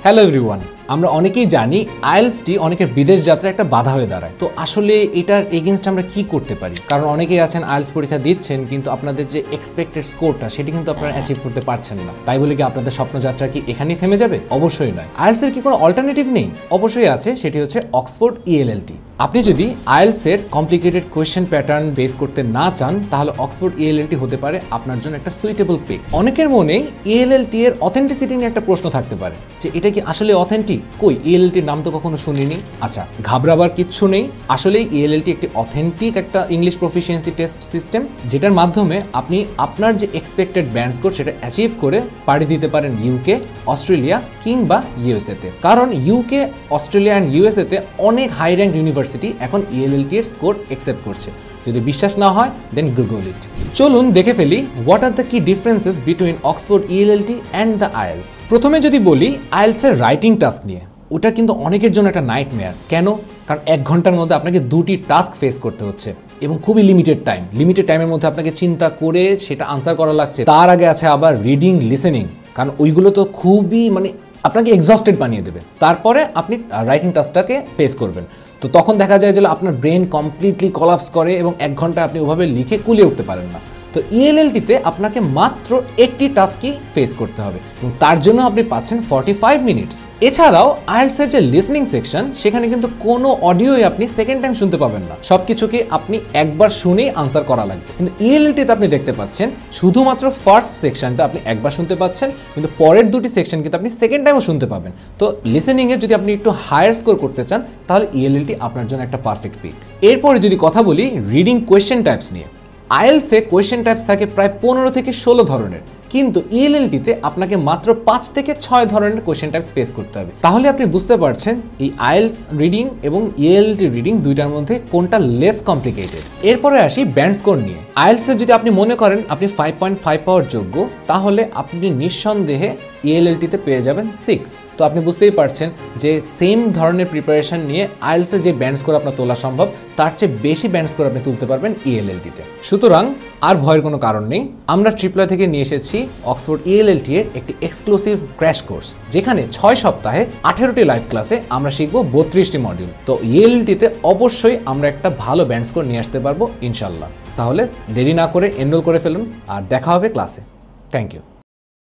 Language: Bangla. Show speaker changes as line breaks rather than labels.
হ্যালো এভরিওয়ান, আমরা অনেকেই জানি আইএলটিএসটি অনেকের বিদেশ যাত্রা একটা বাধা হয়ে দাঁড়ায়। তো আসলে এটার এগেইনস্ট আমরা কি করতে পারি? কারণ অনেকেই আছেন আইএলটিএস পরীক্ষা দিচ্ছেন কিন্তু আপনাদের যে এক্সপেক্টেড স্কোরটা সেটি কিন্তু আপনারা অ্যাচিভ করতে পারছেন না। তাই বলে কি আপনাদের স্বপ্নযাত্রা কি এখানেই থেমে যাবে? অবশ্যই নয়। আইএলটিএস এর কি কোনো অল্টারনেটিভ নেই? অবশ্যই আছে, সেটি হচ্ছে অক্সফোর্ড ELLT। আপনি যদি আইএলটিএস এর কমপ্লিকেটেড কোয়েশ্চেন প্যাটার্ন ফেস করতে না চান তাহলে অক্সফোর্ড ELLT হতে পারে আপনার জন্য একটা সুইটেবল পিক। অনেকের মনেই ELLT এর অথেন্টিসিটি নিয়ে একটা প্রশ্ন থাকতে পারে যে এটা কি আসলে অথেন্টিক? কই, ELLT এর নাম তো কখনো শুনিনি। আচ্ছা, ঘাবড়াবার কিচ্ছু নেই। আসলে ELLT একটি অথেন্টিক একটা ইংলিশ প্রফিসিয়েন্সি টেস্ট সিস্টেম, যেটার মাধ্যমে আপনি আপনার যে এক্সপেক্টেড ব্যান্ড স্কোর সেটা অ্যাচিভ করে পাড়ি দিতে পারেন UK, অস্ট্রেলিয়া কিংবা USA তে। কারণ UK, অস্ট্রেলিয়া অ্যান্ড USA তে অনেক হাই র্যাঙ্ক ইউনিভার্সিটি এখন ELLT এর স্কোর অ্যাকসেপ্ট করছে। যদি বিশ্বাস না হয় দেন গুগল ইট। চলুন দেখে ফেলি হোয়াট আর দ্য কি differences between Oxford ELLT and the IELTS. প্রথমে যদি বলি আইএলটিএস এর রাইটিং টাস্ক নিয়ে, ওটা কিন্তু অনেকের জন্য একটা নাইটমেয়ার। কেন? কারণ 1 ঘন্টার মধ্যে আপনাকে 2টি টাস্ক ফেস করতে হচ্ছে এবং খুবই লিমিটেড টাইমের মধ্যে আপনাকে চিন্তা করে সেটা আনসার করা লাগছে। তার আগে আছে আবার রিডিং, লিসেনিং, কারণ ওইগুলো তো খুবই আপনাকে এক্সস্টেড বানিয়ে দেবে। তারপরে আপনি রাইটিং টাস্কটাকে ফেস করবেন। তো তখন দেখা যায় যে আপনার ব্রেন কমপ্লিটলি কলাপস করে এবং 1 ঘন্টা আপনি ওভাবে লিখে কুলিয়ে উঠতে পারেন না। তো ELLT-তে আপনাকে মাত্র একটি টাস্কই ফেস করতে হবে এবং তার জন্য আপনি পাচ্ছেন 45 মিনিটস। এছাড়াও আইএলটিএস এর যে লিসনিং সেকশন, সেখানে কিন্তু কোনো অডিওই আপনি সেকেন্ড টাইম শুনতে পাবেন না। সবকিছুকে আপনি একবার শুনেই আনসার করা লাগবে। কিন্তু ELLT-তে আপনি দেখতে পাচ্ছেন শুধুমাত্র ফার্স্ট সেকশনটা আপনি একবার শুনতে পাচ্ছেন, কিন্তু পরের 2টি সেকশন কিন্তু আপনি সেকেন্ড টাইমও শুনতে পাবেন। তো লিসেনিংয়ে যদি আপনি একটু হায়ার স্কোর করতে চান তাহলে ELLT আপনার জন্য একটা পারফেক্ট পিক। এরপরে যদি কথা বলি রিডিং কোয়েশ্চেন টাইপস নিয়ে, আইএলটিএস-এ কোয়েশ্চেন টাইপস থাকে প্রায় 15 থেকে 16 ধরনের, কিন্তু ELLT-তে আপনাকে মাত্র 5 থেকে 6 ধরনের কোয়েশ্চেন টাইপস ফেস করতে হবে। তাহলে আপনি বুঝতে পারছেন এই আইএলটিএস রিডিং এবং ELLT রিডিং দুইটার মধ্যে কোনটা লেস কমপ্লিকেটেড। এরপরে আসি ব্যান্ড স্কোর নিয়ে। আইএলটিএস-এ যদি আপনি মনে করেন আপনি 5.5 পাওয়ার যোগ্য, তাহলে আপনি নিঃসন্দেহে ELLT-তে পেয়ে যাবেন 6। তো আপনি বুঝতেই পারছেন যে সেম ধরনের প্রিপারেশন নিয়ে আইএলটিএস-এ যে ব্যান্ড স্কোর আপনার তোলা সম্ভব তার চেয়ে বেশি ব্যান্ড স্কোর আপনি তুলতে পারবেন ELLT-তে। সুতরাং আর ভয়ের কোনো কারণ নেই। আমরা ট্রিপলয় থেকে নিয়ে এসেছি অক্সফোর্ড ELLT এর একটি এক্সক্লুসিভ ক্র্যাশ কোর্স, যেখানে 6 সপ্তাহে 18টি লাইভ ক্লাসে আমরা শিখবো 32টি মডিউল। তো ELLT-তে অবশ্যই আমরা একটা ভালো ব্যান্ড স্কোর নিয়ে আসতে পারবো ইনশাল্লাহ। তাহলে দেরি না করে এনরোল করে ফেলুন আর দেখা হবে ক্লাসে। Thank you.